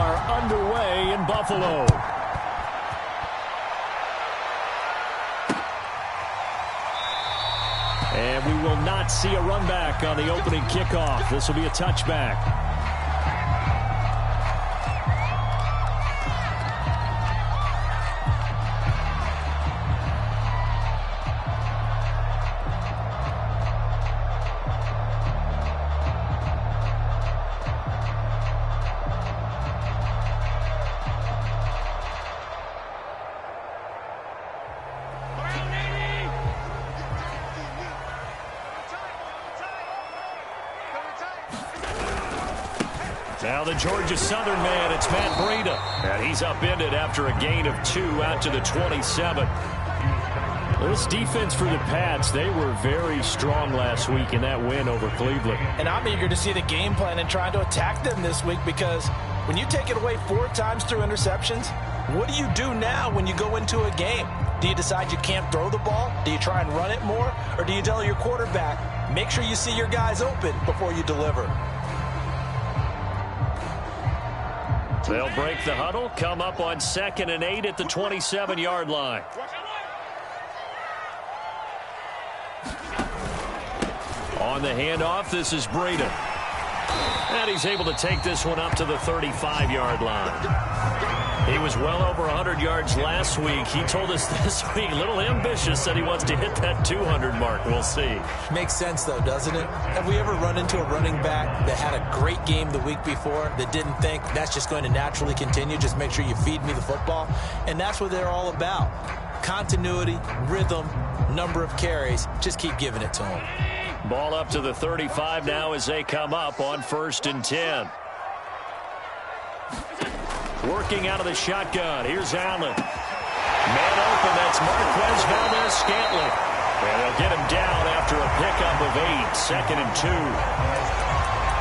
are underway in Buffalo. And we will not see a run back on the opening kickoff. This will be a touchback. Now the Georgia Southern man, it's Matt Breida. And he's upended after a gain of 2 out to the 27. This defense for the Pats, they were very strong last week in that win over Cleveland. And I'm eager to see the game plan and trying to attack them this week, because when you take it away 4 times through interceptions, what do you do now when you go into a game? Do you decide you can't throw the ball? Do you try and run it more? Or do you tell your quarterback, make sure you see your guys open before you deliver? They'll break the huddle, come up on 2nd and 8 at the 27-yard line. On the handoff, this is Breida. And he's able to take this one up to the 35-yard line. He was well over 100 yards last week. He told us this week, a little ambitious, said he wants to hit that 200 mark. We'll see. Makes sense, though, doesn't it? Have we ever run into a running back that had a great game the week before that didn't think that's just going to naturally continue? Just make sure you feed me the football. And that's what they're all about. Continuity, rhythm, number of carries. Just keep giving it to them. Ball up to the 35 now as they come up on 1st and 10. Working out of the shotgun. Here's Allen. Man open. That's Marquez Valdez-Scantling. And they'll get him down after a pickup of 8. 2nd and 2.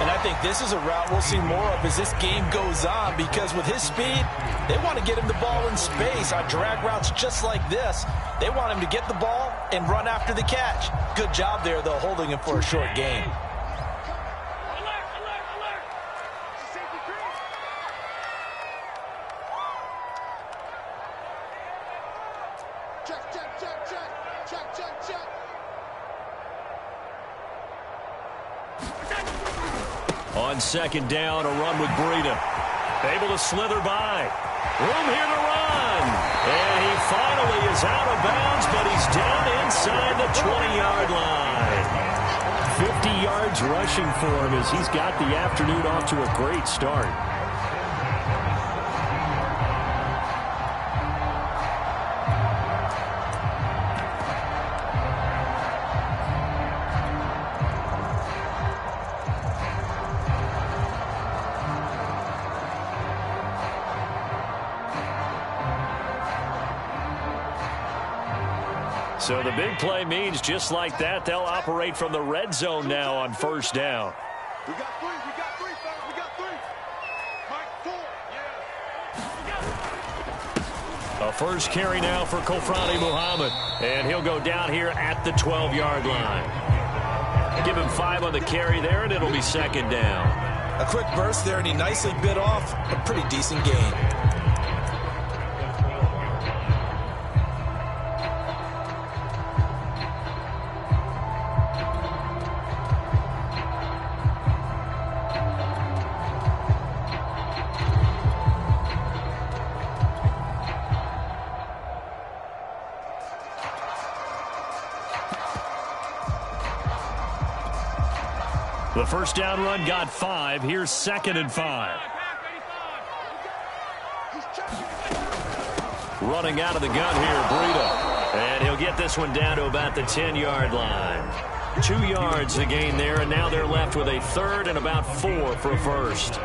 And I think this is a route we'll see more of as this game goes on, because with his speed, they want to get him the ball in space on drag routes just like this. They want him to get the ball and run after the catch. Good job there, though, holding him for a short gain. On 2nd down, a run with Breida. Able to slither by. Room here to run. And he finally is out of bounds, but he's down inside the 20-yard line. 50 yards rushing for him as he's got the afternoon off to a great start. So the big play means just like that, they'll operate from the red zone now on 1st down. We got 3, fellas, we got 3. Mike, 4, yeah. A first carry now for Kofrani Muhammad. And he'll go down here at the 12-yard line. Give him 5 on the carry there, and it'll be 2nd down. A quick burst there, and he nicely bit off a pretty decent gain. The first down run got 5. Here's 2nd and 5. Running out of the gun here, Breida. And he'll get this one down to about the 10-yard line. 2 yards the gain there, and now they're left with a 3rd and about 4 for a first.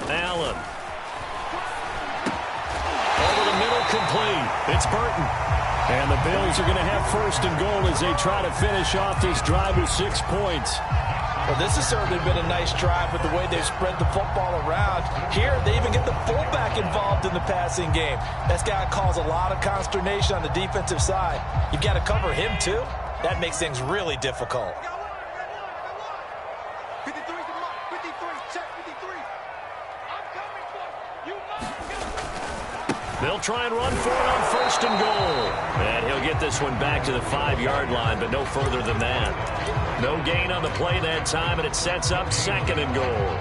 Allen. Over the middle, complete. It's Burton. And the Bills are going to have 1st and goal as they try to finish off this drive with 6 points. Well, this has certainly been a nice drive with the way they've spread the football around. Here, they even get the fullback involved in the passing game. That's got to cause a lot of consternation on the defensive side. You've got to cover him, too. That makes things really difficult. 53's the mark. 53. Check 53. I'm coming for you. You must. They'll try and run for it on 1st and goal. And he'll get this one back to the 5-yard line, but no further than that. No gain on the play that time, and it sets up 2nd and goal.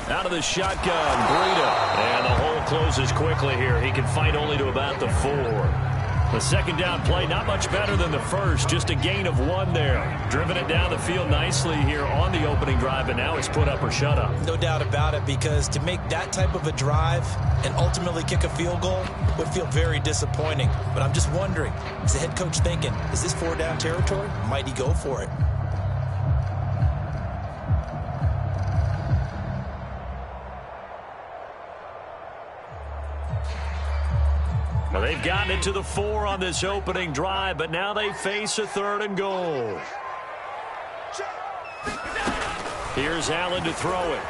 Out of the shotgun, Breida. And the hole closes quickly here. He can fight only to about the 4. The 2nd down play, not much better than the first. Just a gain of 1 there. Driven it down the field nicely here on the opening drive, and now it's put up or shut up. No doubt about it, because to make that type of a drive and ultimately kick a field goal would feel very disappointing. But I'm just wondering, is the head coach thinking, is this 4-down territory? Might he go for it? Well, they've gotten it to the 4 on this opening drive, but now they face a 3rd and goal. Here's Allen to throw it.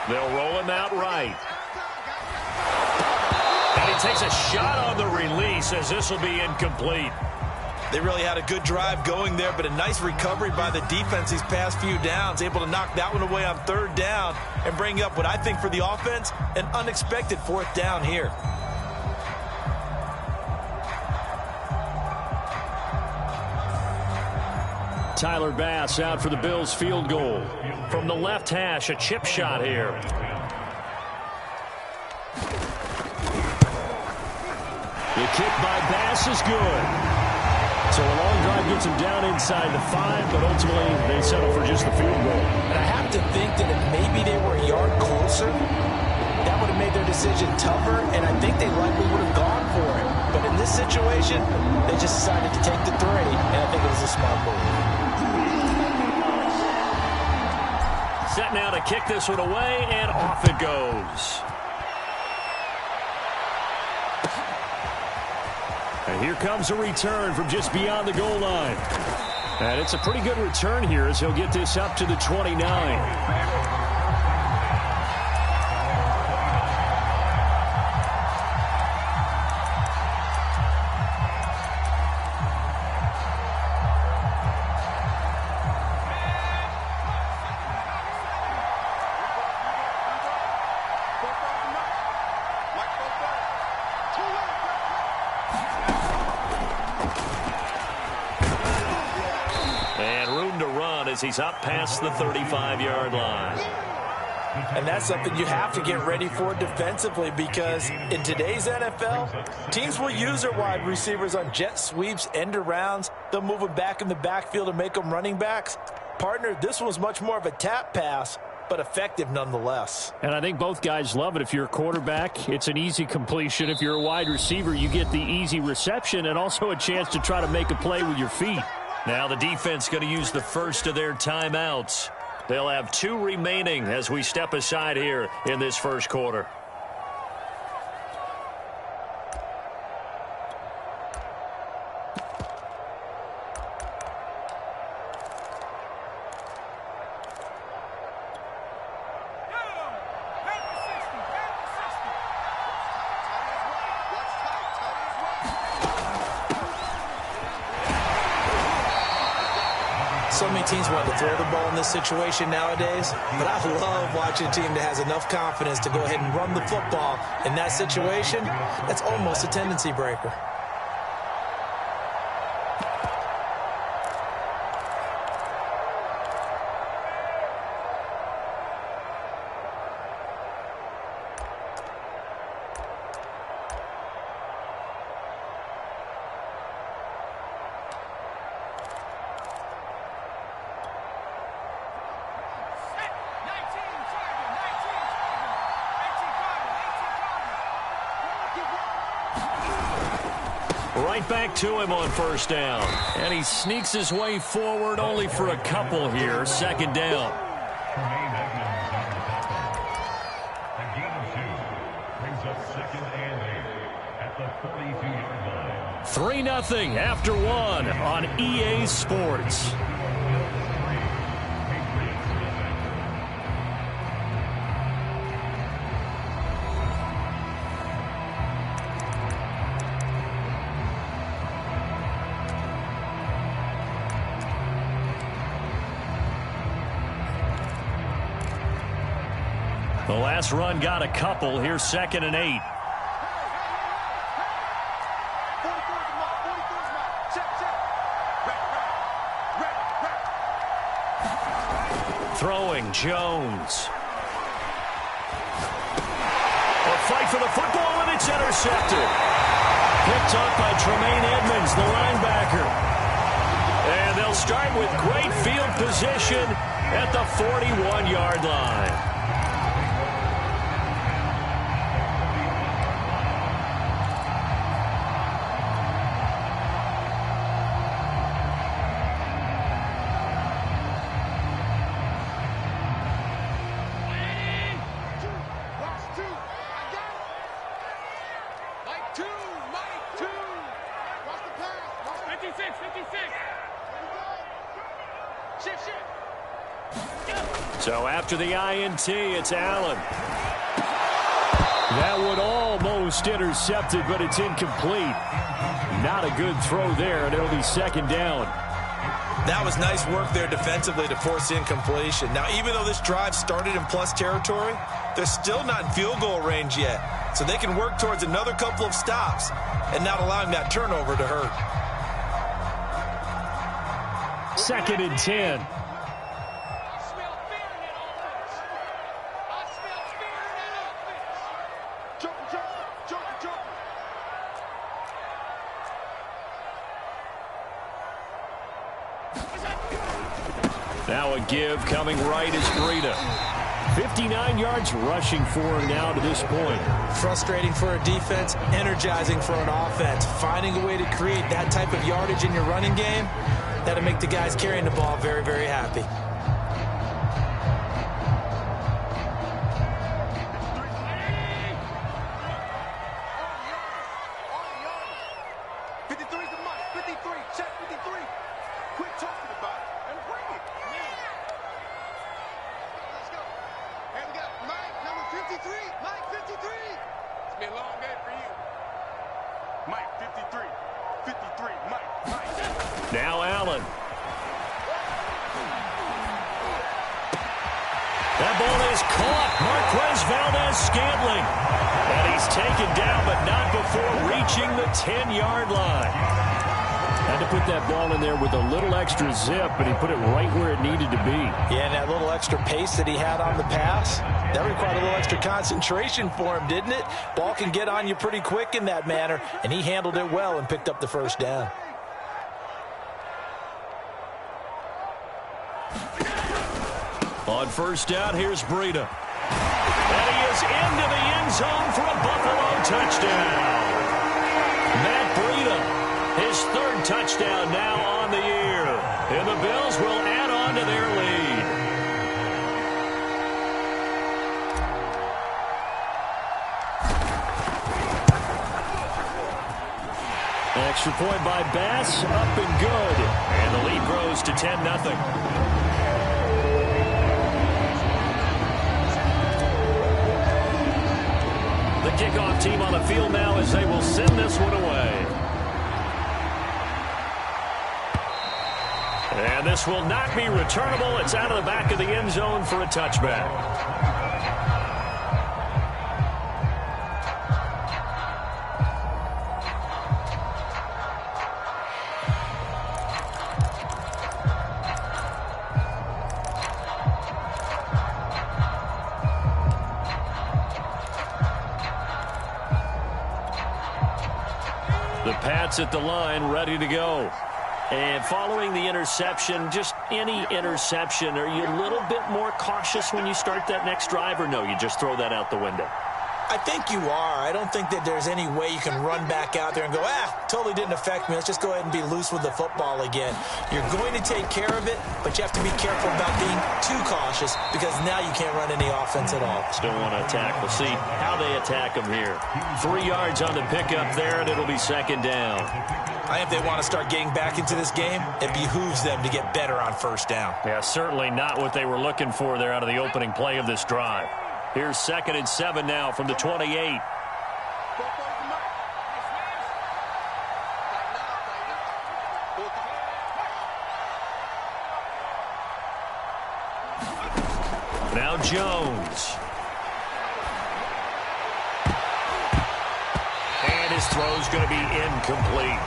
They'll roll him out right. And he takes a shot on the release, as this will be incomplete. They really had a good drive going there, but a nice recovery by the defense these past few downs, able to knock that one away on 3rd down and bring up what I think for the offense, an unexpected 4th down here. Tyler Bass out for the Bills field goal. From the left hash, a chip shot here. The kick by Bass is good. So a long drive gets him down inside the 5, but ultimately they settle for just the field goal. And I have to think that if maybe they were a yard closer, that would have made their decision tougher, and I think they likely would have gone for it. But in this situation, they just decided to take the 3, and I think it was a smart move. Set now to kick this one away, and off it goes. And here comes a return from just beyond the goal line. And it's a pretty good return here as he'll get this up to the 29. He's up past the 35-yard line. And that's something you have to get ready for defensively, because in today's NFL, teams will use their wide receivers on jet sweeps, end arounds. They'll move them back in the backfield and make them running backs. Partner, this was much more of a tap pass, but effective nonetheless. And I think both guys love it. If you're a quarterback, it's an easy completion. If you're a wide receiver, you get the easy reception and also a chance to try to make a play with your feet. Now the defense going to use the first of their timeouts. They'll have 2 remaining as we step aside here in this first quarter. So many teams want to throw the ball in this situation nowadays, but I love watching a team that has enough confidence to go ahead and run the football. In that situation, that's almost a tendency breaker. right back to him on first down. And he sneaks his way forward only for a couple here. Second down. 3-0 after one on EA Sports. The last run got a couple. Here's 2nd and 8. Throwing Jones. A fight for the football, and it's intercepted. Picked up by Tremaine Edmonds, the linebacker. And they'll start with great field position at the 41-yard line. So after the INT, it's Allen. That one almost intercepted, but it's incomplete. Not a good throw there, and it'll be 2nd down. That was nice work there defensively to force incompletion. Now, even though this drive started in plus territory, they're still not in field goal range yet. So they can work towards another couple of stops and not allowing that turnover to hurt. 2nd and 10. Now a give coming right is Breida. 59 yards rushing for him now to this point. Frustrating for a defense, energizing for an offense. Finding a way to create that type of yardage in your running game, that'll make the guys carrying the ball very, very happy. Now Allen. That ball is caught. Marquez Valdez-Scantling. And he's taken down, but not before reaching the 10-yard line. Had to put that ball in there with a little extra zip, but he put it right where it needed to be. Yeah, and that little extra pace that he had on the pass, that required a little extra concentration for him, didn't it? Ball can get on you pretty quick in that manner, and he handled it well and picked up the first down. On first down, here's Breida. And he is into the end zone for a Buffalo touchdown. Matt Breida, his 3rd touchdown now on the year. And the Bills will add on to their lead. Extra point by Bass, up and good. And the lead grows to 10-0. The kickoff team on the field now as they will send this one away. And this will not be returnable. It's out of the back of the end zone for a touchback. The Pats at the line, ready to go. And following the interception, just any interception, are you a little bit more cautious when you start that next drive, or no, you just throw that out the window? I think you are. I don't think that there's any way you can run back out there and go, totally didn't affect me. Let's just go ahead and be loose with the football again. You're going to take care of it, but you have to be careful about being too cautious because now you can't run any offense at all. Still want to attack. We'll see how they attack them here. 3 yards on the pickup there, and it'll be second down. I think if they want to start getting back into this game, it behooves them to get better on first down. Yeah, certainly not what they were looking for there out of the opening play of this drive. Here's 2nd and 7 now from the 28. Now Jones. And his throw's going to be incomplete.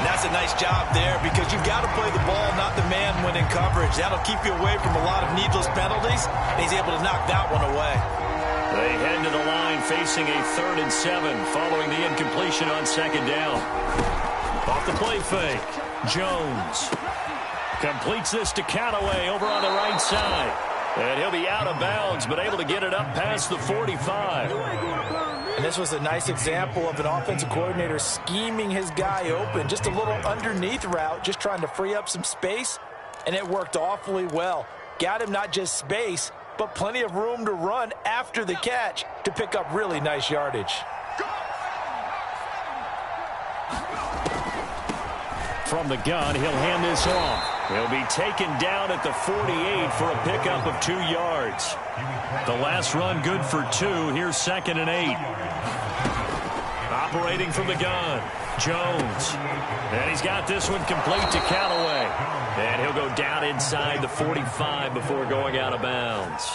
That's a nice job there because you've got to play the ball, not the man when in coverage. That'll keep you away from a lot of needless penalties, and he's able to knock that one away. They head to the line facing a 3rd and 7 following the incompletion on 2nd down. Off the play fake, Jones completes this to Callaway over on the right side. And he'll be out of bounds, but able to get it up past the 45. And this was a nice example of an offensive coordinator scheming his guy open. Just a little underneath route, just trying to free up some space, and it worked awfully well. Got him not just space, but plenty of room to run after the catch to pick up really nice yardage. From the gun, he'll hand this off. He'll be taken down at the 48 for a pickup of 2 yards. The last run good for 2. Here's 2nd and 8. Operating from the gun, Jones. And he's got this one complete to Callaway. And he'll go down inside the 45 before going out of bounds.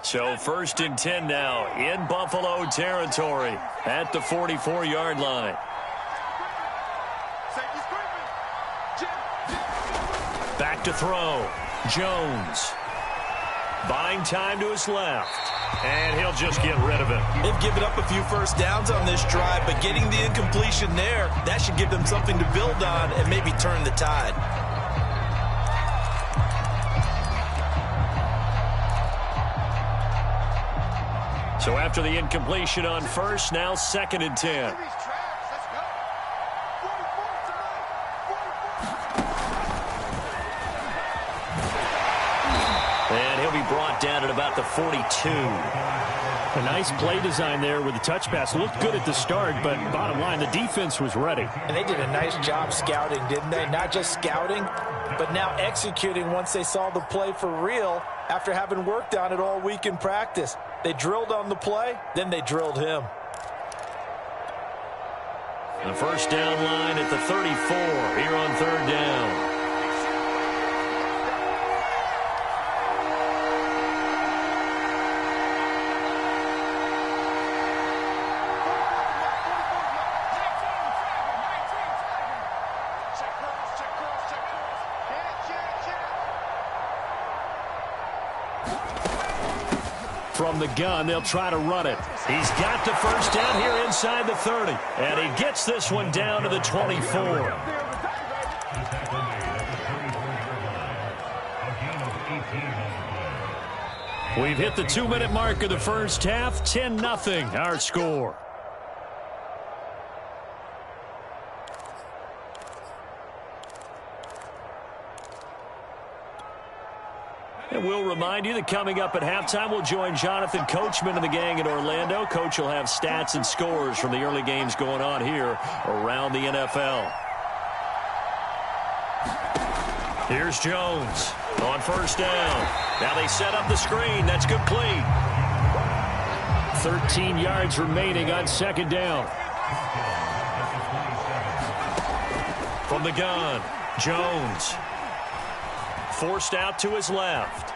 So 1st and 10 now in Buffalo territory at the 44-yard line. Back to throw. Jones. Buying time to his left. And he'll just get rid of it. They've given up a few first downs on this drive, but getting the incompletion there, that should give them something to build on and maybe turn the tide. So after the incompletion on 1st, now 2nd and 10. And he'll be brought down at about the 42. A nice play design there with the touch pass. Looked good at the start, but bottom line, the defense was ready. And they did a nice job scouting, didn't they? Not just scouting, but now executing once they saw the play for real after having worked on it all week in practice. They drilled on the play, then they drilled him. The first down line at the 34 here on 3rd down. From the gun, they'll try to run it. He's got the first down here inside the 30. And he gets this one down to the 24. We've hit the 2-minute mark of the first half. 10-0 our score. And we'll remind you that coming up at halftime, we'll join Jonathan Coachman and the gang in Orlando. Coach will have stats and scores from the early games going on here around the NFL. Here's Jones on first down. Now they set up the screen. That's complete. 13 yards remaining on 2nd down. From the gun, Jones. Forced out to his left.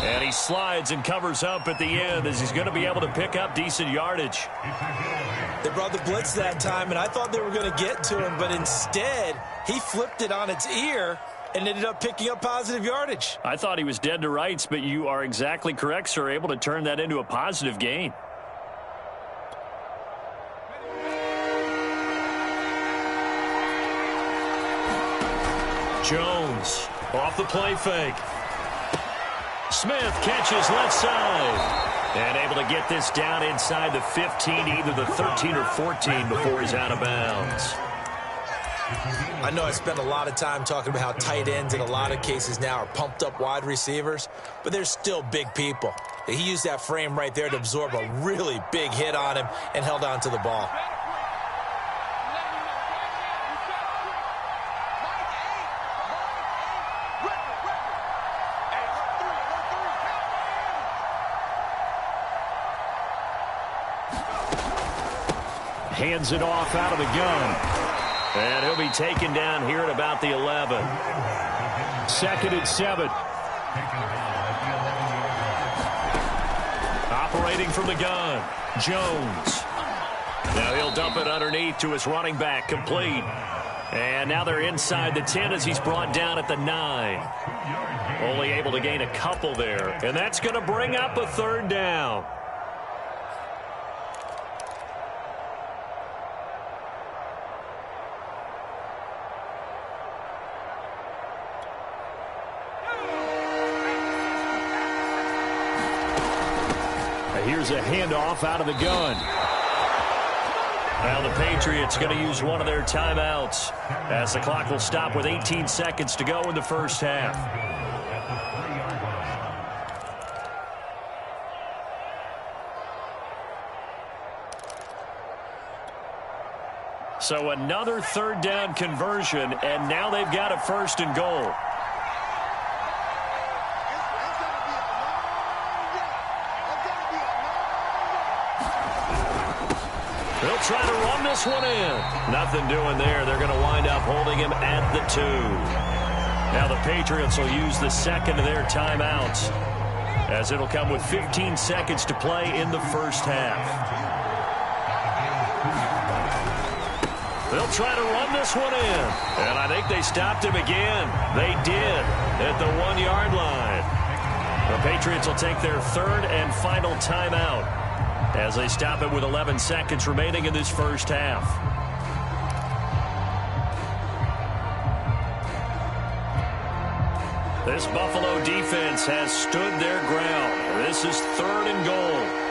And he slides and covers up at the end as he's going to be able to pick up decent yardage. They brought the blitz that time, and I thought they were going to get to him, but instead, he flipped it on its ear and ended up picking up positive yardage. I thought he was dead to rights, but you are exactly correct, sir. Able to turn that into a positive gain. Jones off the play fake. Smith catches left side. And able to get this down inside the 15, either the 13 or 14 before he's out of bounds. I know I spent a lot of time talking about how tight ends in a lot of cases now are pumped up wide receivers, but they're still big people. He used that frame right there to absorb a really big hit on him and held on to the ball. Hands it off out of the gun. And he'll be taken down here at about the 11. 2nd and 7. Operating from the gun, Jones. Now he'll dump it underneath to his running back, complete. And now they're inside the 10 as he's brought down at the 9. Only able to gain a couple there. And that's going to bring up a 3rd down. Here's a handoff out of the gun. Now the Patriots going to use one of their timeouts as the clock will stop with 18 seconds to go in the first half. So another 3rd down conversion, and now they've got a 1st and goal. They'll try to run this one in. Nothing doing there. They're going to wind up holding him at the 2. Now the Patriots will use the 2nd of their timeouts, as it'll come with 15 seconds to play in the first half. They'll try to run this one in. And I think they stopped him again. They did at the 1-yard line. The Patriots will take their 3rd and final timeout as they stop it with 11 seconds remaining in this first half. This Buffalo defense has stood their ground. This is 3rd and goal.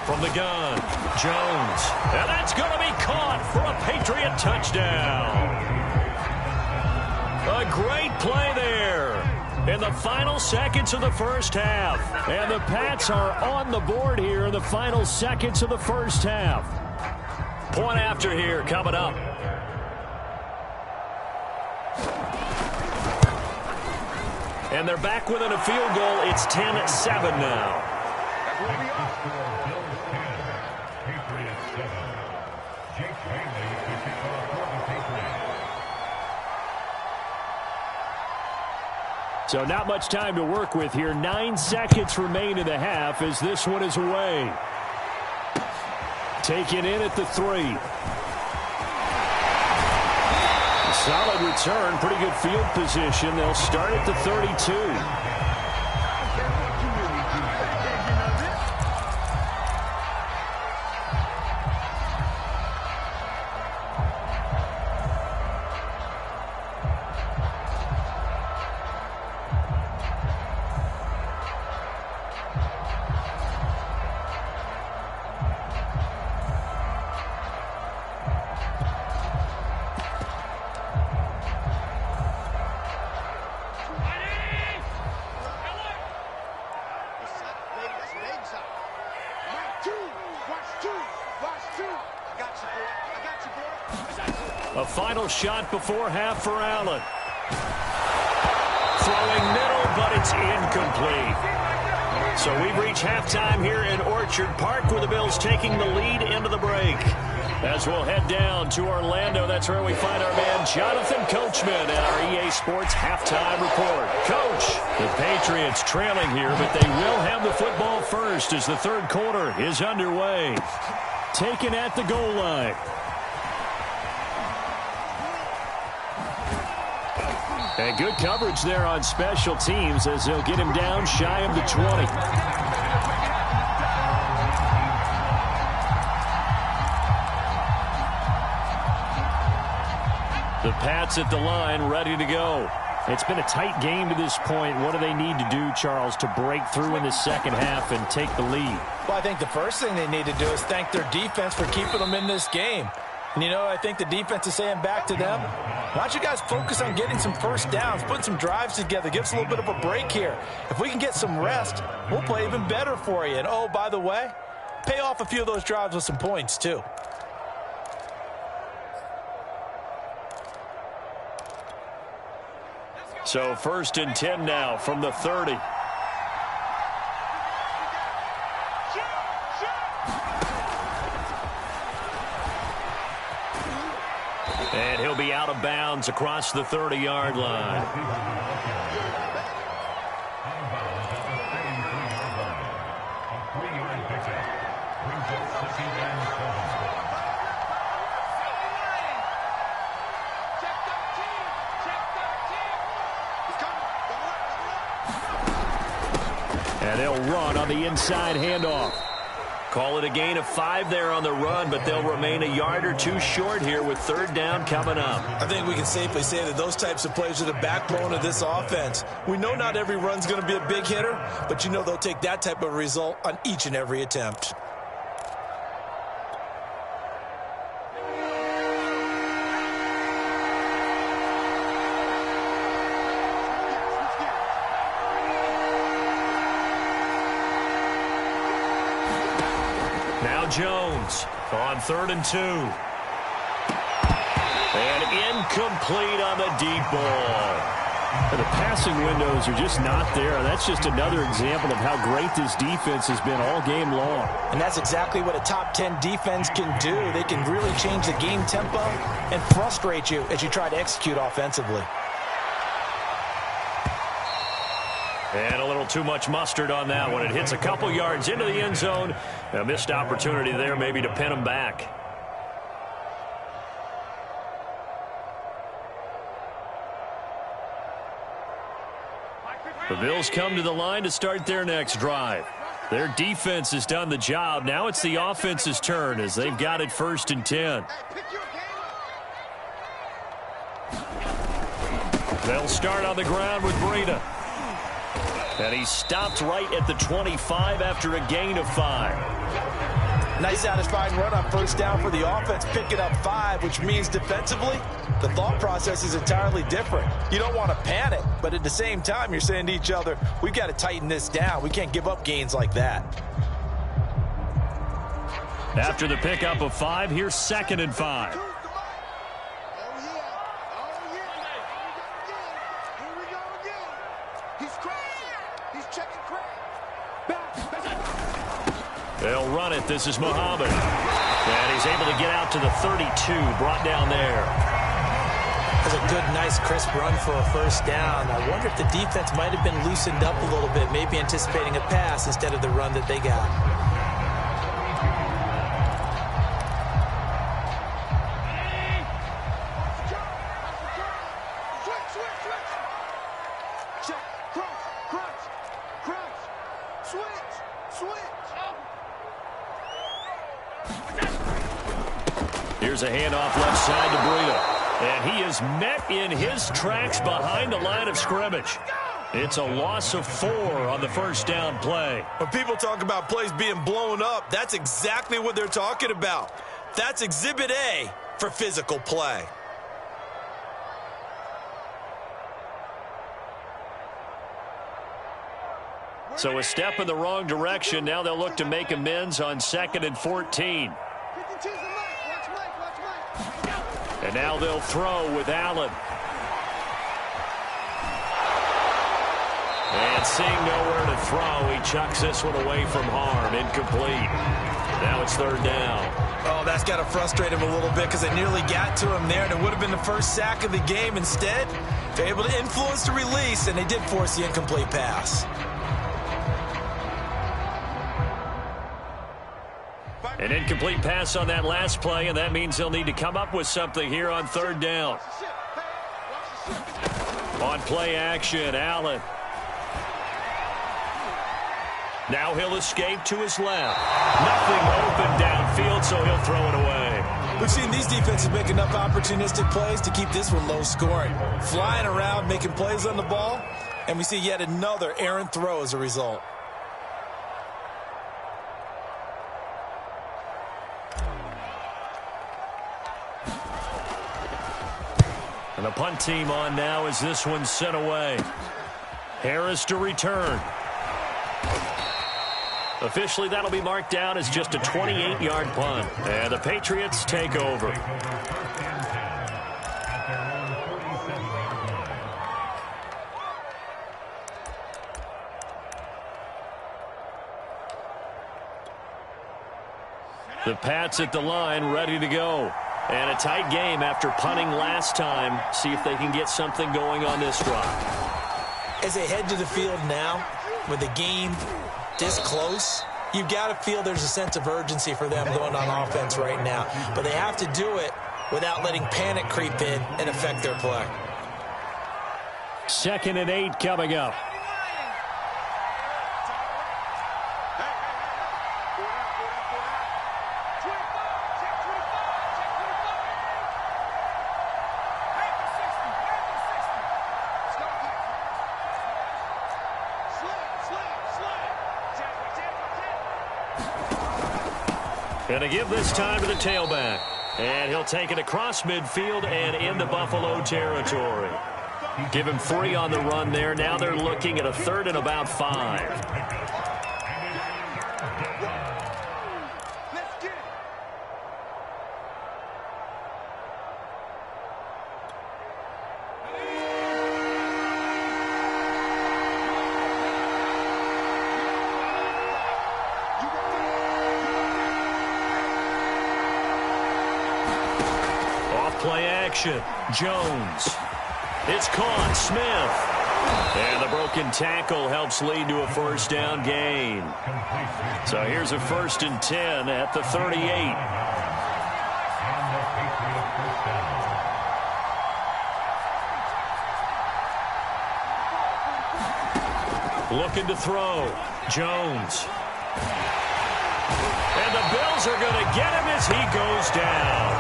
From the gun, Jones. And that's going to be caught for a Patriot touchdown. A great play there in the final seconds of the first half. And the Pats are on the board here in the final seconds of the first half. Point after here coming up. And they're back within a field goal. It's 10-7 now. So not much time to work with here. 9 seconds remain in the half as this one is away. Taken in at the 3. Solid return. Pretty good field position. They'll start at the 32. A final shot before half for Allen. Throwing middle, but it's incomplete. So we've reached halftime here in Orchard Park, where the Bills taking the lead into the break. As we'll head down to Orlando, that's where we find our man Jonathan Coachman at our EA Sports Halftime Report. Coach, the Patriots trailing here, but they will have the football first as the third quarter is underway. Taken at the goal line. And good coverage there on special teams as they'll get him down shy of the 20. The Pats at the line, ready to go. It's been a tight game to this point. What do they need to do, Charles, to break through in the second half and take the lead? Well, I think the first thing they need to do is thank their defense for keeping them in this game. And, you know, I think the defense is saying back to them, why don't you guys focus on getting some first downs, putting some drives together, give us a little bit of a break here. If we can get some rest, we'll play even better for you. And, oh, by the way, pay off a few of those drives with some points, too. So 1st and 10 now from the 30. And he'll be out of bounds across the 30-yard line. And they'll run on the inside handoff. Call it a gain of 5 there on the run, but they'll remain a yard or two short here with 3rd down coming up. I think we can safely say that those types of plays are the backbone of this offense. We know not every run's going to be a big hitter, but you know they'll take that type of result on each and every attempt. Jones on 3rd and 2. And incomplete on the deep ball. The passing windows are just not there. That's just another example of how great this defense has been all game long. And that's exactly what a top 10 defense can do. They can really change the game tempo and frustrate you as you try to execute offensively. And a little too much mustard on that one. It hits a couple yards into the end zone. A missed opportunity there maybe to pin him back. The Bills come to the line to start their next drive. Their defense has done the job. Now it's the offense's turn as they've got it 1st and 10. They'll start on the ground with Breida. And he stopped right at the 25 after a gain of 5. Nice satisfying run on 1st down for the offense, picking up 5, which means defensively, the thought process is entirely different. You don't want to panic, but at the same time, you're saying to each other, we've got to tighten this down. We can't give up gains like that. After the pickup of 5, here's 2nd and 5. They'll run it. This is Muhammad. And he's able to get out to the 32, brought down there. That's a good, nice, crisp run for a 1st down. I wonder if the defense might have been loosened up a little bit, maybe anticipating a pass instead of the run that they got. Here's a handoff left side to Breida. And he is met in his tracks behind the line of scrimmage. It's a loss of 4 on the 1st down play. When people talk about plays being blown up, that's exactly what they're talking about. That's Exhibit A for physical play. So a step in the wrong direction. Now they'll look to make amends on 2nd and 14. And now they'll throw with Allen. And seeing nowhere to throw, he chucks this one away from harm. Incomplete. Now it's third down. Oh, that's got to frustrate him a little bit because they nearly got to him there, and it would have been the first sack of the game. Instead, they're able to influence the release, and they did force the incomplete pass. An incomplete pass on that last play, and that means they'll need to come up with something here on third down. On play action, Allen. Now he'll escape to his left. Nothing open downfield, so he'll throw it away. We've seen these defenses make enough opportunistic plays to keep this one low scoring. Flying around, making plays on the ball, and we see yet another errant throw as a result. And the punt team on now as this one's sent away. Harris to return. Officially, that'll be marked down as just a 28-yard punt. And the Patriots take over. The Pats at the line, ready to go. And a tight game after punting last time. See if they can get something going on this drive. As they head to the field now, with the game this close, you've got to feel there's a sense of urgency for them going on offense right now. But they have to do it without letting panic creep in and affect their play. 2nd and 8 coming up. Going to give this time to the tailback. And he'll take it across midfield and into Buffalo territory. Give him 3 on the run there. Now they're looking at a 3rd and about 5. Play action. Jones. It's caught. Smith. And the broken tackle helps lead to a first down gain. So here's a 1st and 10 at the 38. Looking to throw. Jones. And the Bills are going to get him as he goes down.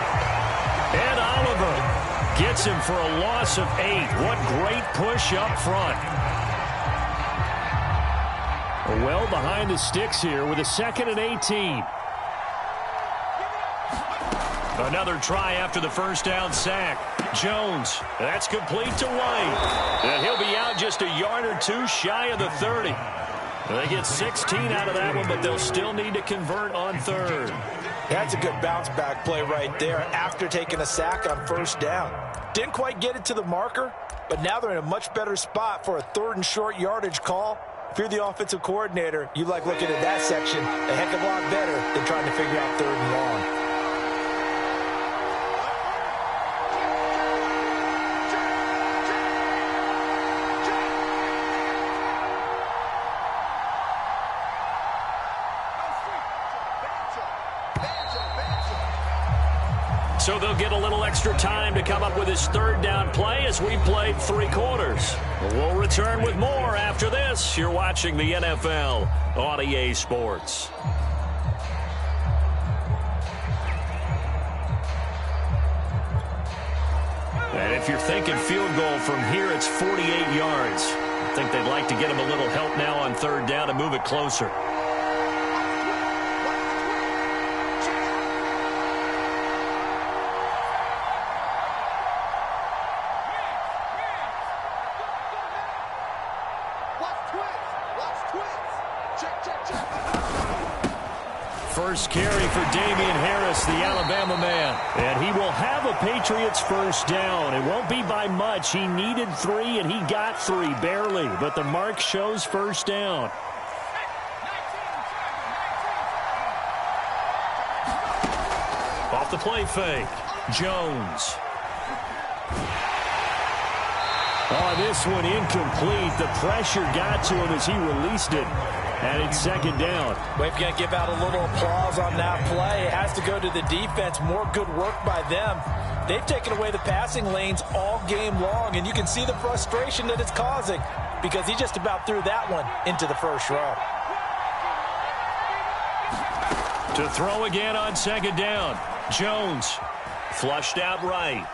And Oliver gets him for a loss of 8. What great push up front. Well behind the sticks here with a 2nd and 18. Another try after the first down sack. Jones, that's complete to White. And he'll be out just a yard or 2 shy of the 30. They get 16 out of that one, but they'll still need to convert on 3rd. That's a good bounce-back play right there after taking a sack on first down. Didn't quite get it to the marker, but now they're in a much better spot for a 3rd and short yardage call. If you're the offensive coordinator, you like looking at that section a heck of a lot better than trying to figure out 3rd and long. So they'll get a little extra time to come up with his 3rd down play as we played 3 quarters. We'll return with more after this. You're watching the NFL on EA Sports. And if you're thinking field goal from here, it's 48 yards. I think they'd like to get him a little help now on 3rd down to move it closer. first carry for Damian Harris, the Alabama man. And he will have a Patriots first down. It won't be by much. He needed 3, and he got 3, barely. But the mark shows first down. Off the play fake, Jones. Oh, this one incomplete. The pressure got to him as he released it. And it's second down. We've got to give out a little applause on that play. It has to go to the defense. More good work by them. They've taken away the passing lanes all game long, and you can see the frustration that it's causing because he just about threw that one into the first row. To throw again on second down. Jones flushed out right.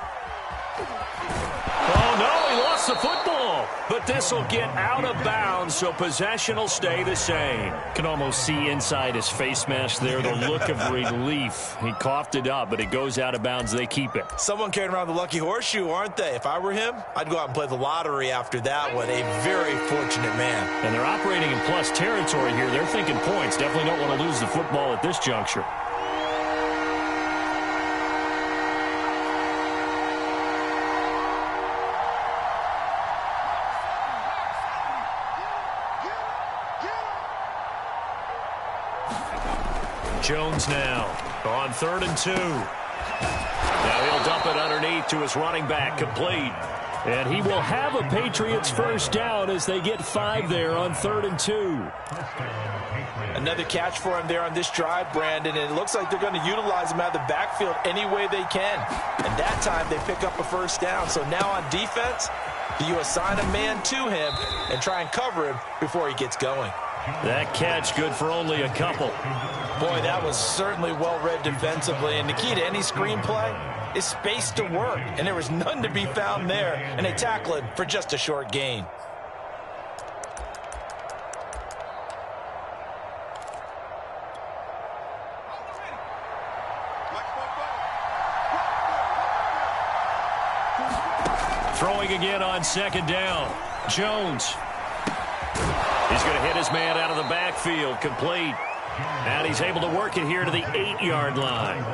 Oh, no, he lost the football. But this will get out of bounds, so possession will stay the same. Can almost see inside his face mask there the look of relief. He coughed it up, but it goes out of bounds. They keep it. Someone carrying around the lucky horseshoe, aren't they? If I were him, I'd go out and play the lottery after that one. A very fortunate man. And they're operating in plus territory here. They're thinking points. Definitely don't want to lose the football at this juncture. Jones now on 3rd and 2. Now he'll dump it underneath to his running back, complete. And he will have a Patriots first down as they get 5 there on 3rd and 2. Another catch for him there on this drive, Brandon, and it looks like they're going to utilize him out of the backfield any way they can. And that time they pick up a first down. So now on defense, do you assign a man to him and try and cover him before he gets going? That catch good for only a couple. Boy, that was certainly well-read defensively. And the key to any screenplay is space to work. And there was none to be found there. And they tackle him for just a short gain. Throwing again on second down. Jones. He's going to hit his man out of the backfield, complete. And he's able to work it here to the 8-yard line.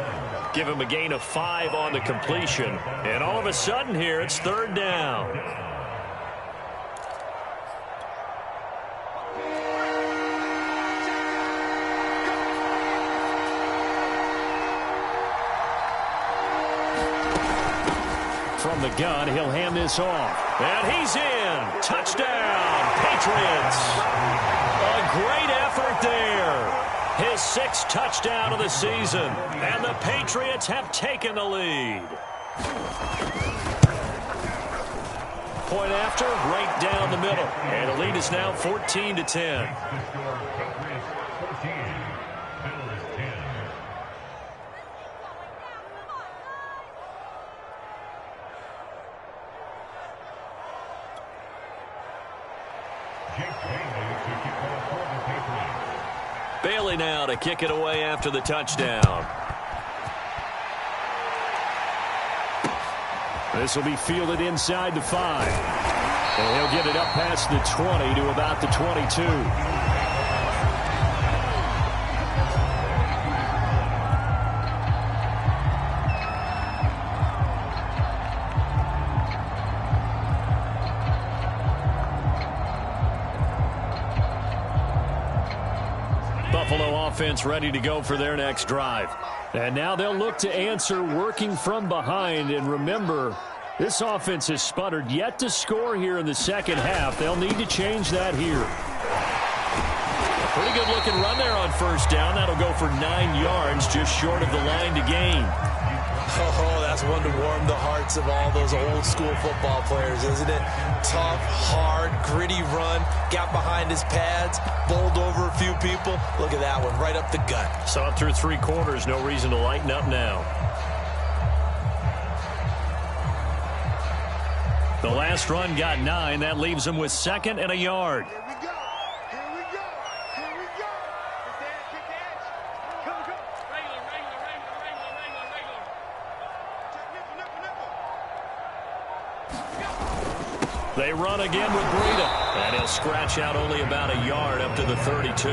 Give him a gain of 5 on the completion. And all of a sudden here, it's 3rd down. From the gun, he'll hand this off. And he's in. Touchdown, Patriots. A great effort there. His 6th touchdown of the season. And the Patriots have taken the lead. Point after, right down the middle. And the lead is now 14-10. Bailey now to kick it away after the touchdown. This will be fielded inside the 5. And he'll get it up past the 20 to about the 22. Buffalo offense ready to go for their next drive. And now they'll look to answer working from behind. And remember, this offense has sputtered yet to score here in the second half. They'll need to change that here. A pretty good looking run there on first down. That'll go for 9 yards, just short of the line to gain. Oh, that's one to warm the hearts of all those old school football players, isn't it? Tough, hard, gritty run, got behind his pads, bowled over a few people. Look at that one, right up the gut. Saw it through 3 quarters, no reason to lighten up now. The last run got 9. That leaves him with 2nd and a yard. Here we go. Here we go. Here we go. Kick the edge, kick the edge. Go, go. Regular. Check, nipple. They run again with Breida. And he'll scratch out only about a yard up to the 32.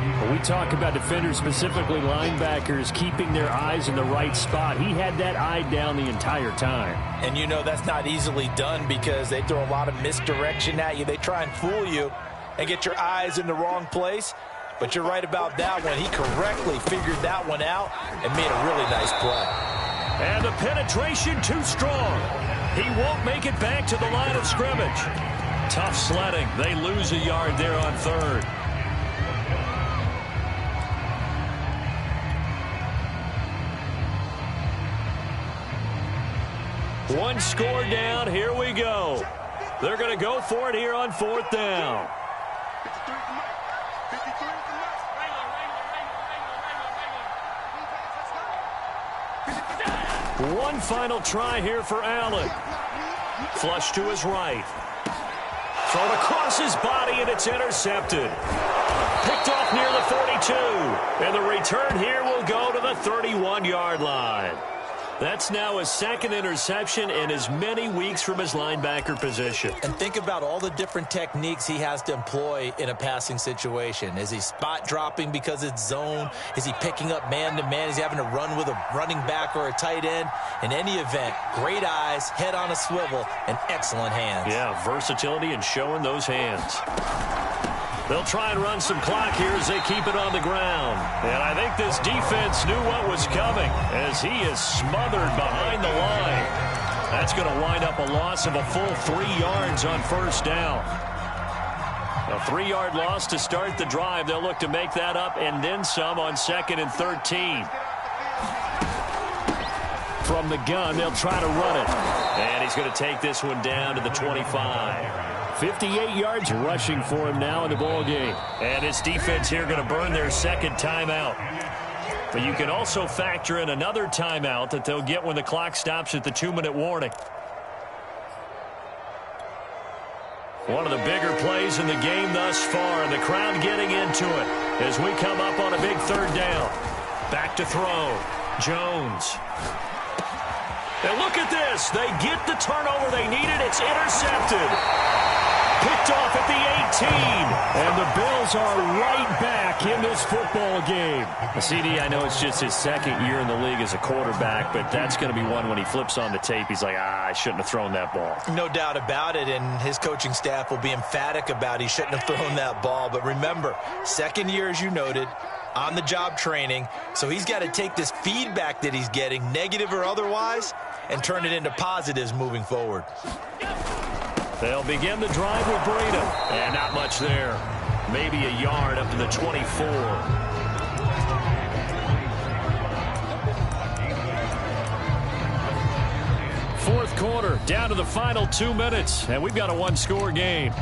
When we talk about defenders, specifically linebackers, keeping their eyes in the right spot, he had that eye down the entire time. And you know that's not easily done because they throw a lot of misdirection at you. They try and fool you and get your eyes in the wrong place. But you're right about that one. He correctly figured that one out and made a really nice play. And the penetration too strong. He won't make it back to the line of scrimmage. Tough sledding. They lose a yard there on third. One score down. Here we go. They're going to go for it here on fourth down. One final try here for Allen. Flush to his right. Thrown across his body, and it's intercepted. Picked off near the 42. And the return here will go to the 31-yard line. That's now his second interception in as many weeks from his linebacker position. And think about all the different techniques he has to employ in a passing situation. Is he spot dropping because it's zone? Is he picking up man-to-man? Is he having to run with a running back or a tight end? In any event, great eyes, head on a swivel, and excellent hands. Yeah, versatility and showing those hands. They'll try and run some clock here as they keep it on the ground. And I think this defense knew what was coming as he is smothered behind the line. That's going to wind up a loss of a full 3 yards on first down. A 3-yard loss to start the drive. They'll look to make that up and then some on 2nd and 13. From the gun, they'll try to run it. And he's going to take this one down to the 25. 58 yards rushing for him now in the ball game. And his defense here going to burn their second timeout. But you can also factor in another timeout that they'll get when the clock stops at the 2-minute warning. One of the bigger plays in the game thus far, and the crowd getting into it as we come up on a big third down. Back to throw. Jones. And look at this. They get the turnover they needed. It's intercepted. Picked off at the 18. And the Bills are right back in this football game. CD, I know it's just his second year in the league as a quarterback, but that's going to be one when he flips on the tape. He's like, I shouldn't have thrown that ball. No doubt about it, and his coaching staff will be emphatic about he shouldn't have thrown that ball. But remember, second year, as you noted, on-the-job training, so he's got to take this feedback that he's getting, negative or otherwise, and turn it into positives moving forward. They'll begin the drive with Breida. And not much there. Maybe a yard up to the 24. Fourth quarter, down to the final 2 minutes, and we've got a one-score game.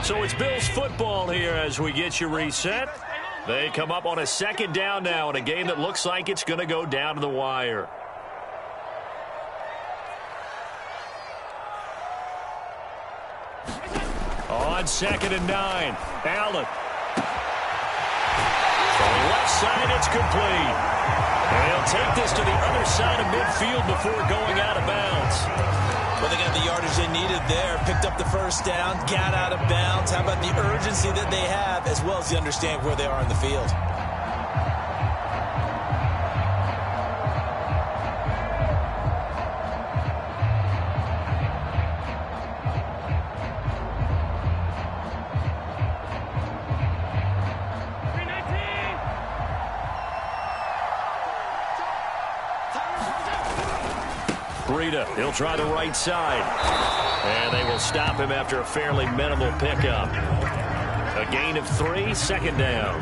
So it's Bills football here as we get you reset. They come up on a second down now in a game that looks like it's going to go down to the wire. On 2nd and 9, Allen. From the left side, it's complete. And he'll take this to the other side of midfield before going out of bounds. Well, they got the yardage they needed there, picked up the first down, got out of bounds. How about the urgency that they have, as well as the understanding where they are in the field? Breida, he'll try the right side. And they will stop him after a fairly minimal pickup. A gain of 3, 2nd down.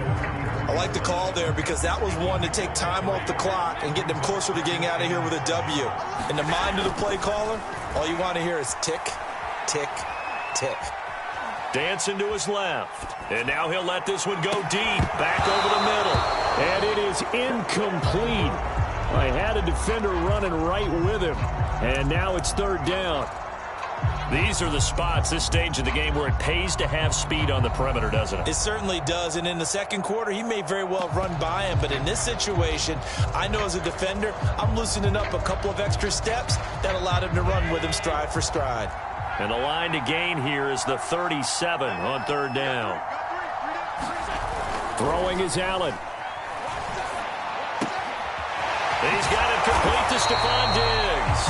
I like the call there because that was one to take time off the clock and get them closer to getting out of here with a W. In the mind of the play caller, all you want to hear is tick, tick, tick. Dancing to his left. And now he'll let this one go deep. Back over the middle. And it is incomplete. I had a defender running right with him. And now it's 3rd down. These are the spots, this stage of the game, where it pays to have speed on the perimeter, doesn't it? It certainly does, and in the second quarter, he may very well run by him, but in this situation, I know as a defender, I'm loosening up a couple of extra steps that allowed him to run with him stride for stride. And the line to gain here is the 37 on third down. Throwing is Allen. He's got it complete to Stephon Diggs.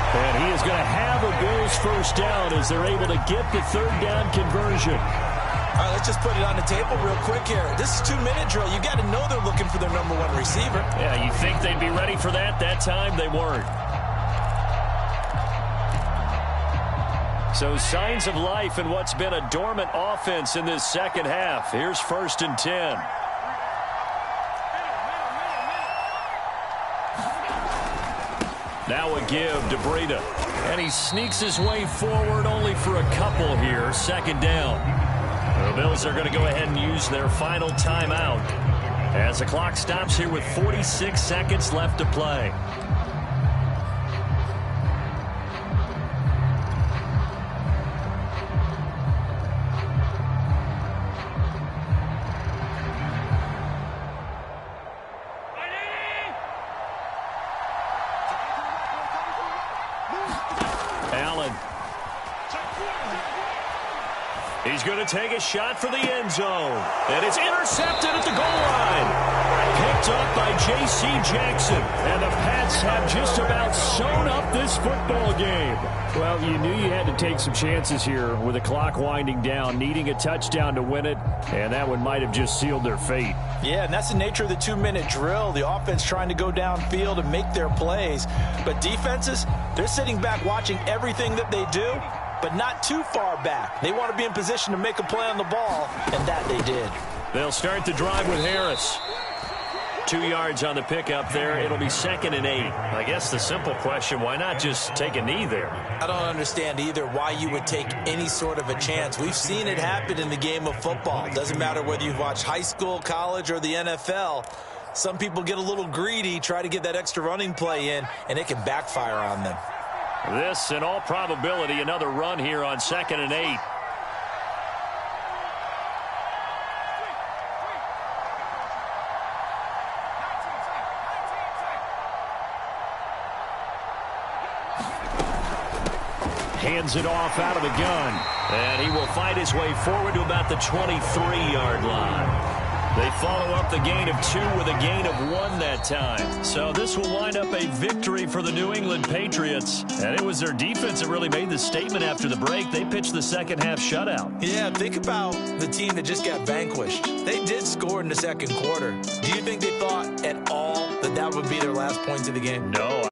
And he is going to have a Bills first down as they're able to get the third down conversion. All right, let's just put it on the table real quick here. This is 2-minute drill. You got to know they're looking for their number one receiver. Yeah, you think they'd be ready for that? That time they weren't. So signs of life in what's been a dormant offense in this second half. Here's 1st and 10. Now a give to Breida. And he sneaks his way forward only for a couple here. 2nd down. The Bills are going to go ahead and use their final timeout as the clock stops here with 46 seconds left to play. Allen. He's going to take a shot for the end zone. And it's intercepted at the goal line. Picked up by J.C. Jackson. And the Pats have just about sewn up this football game. Well, you knew you had to take some chances here with the clock winding down, needing a touchdown to win it, and that one might have just sealed their fate. Yeah, and that's the nature of the 2-minute drill. The offense trying to go downfield and make their plays. But defenses, they're sitting back watching everything that they do, but not too far back. They want to be in position to make a play on the ball, and that they did. They'll start the drive with Harris. 2 yards on the pickup there. It'll be 2nd and 8. I guess the simple question, why not just take a knee there? I don't understand either why you would take any sort of a chance. We've seen it happen in the game of football. It doesn't matter whether you've watched high school, college, or the NFL. Some people get a little greedy, try to get that extra running play in, and it can backfire on them. This, in all probability, another run here on 2nd and 8. Hands it off out of the gun. And he will fight his way forward to about the 23-yard line. They follow up the gain of 2 with a gain of 1 that time. So this will wind up a victory for the New England Patriots. And it was their defense that really made the statement after the break. They pitched the second half shutout. Yeah, think about the team that just got vanquished. They did score in the second quarter. Do you think they thought at all that that would be their last points of the game? No.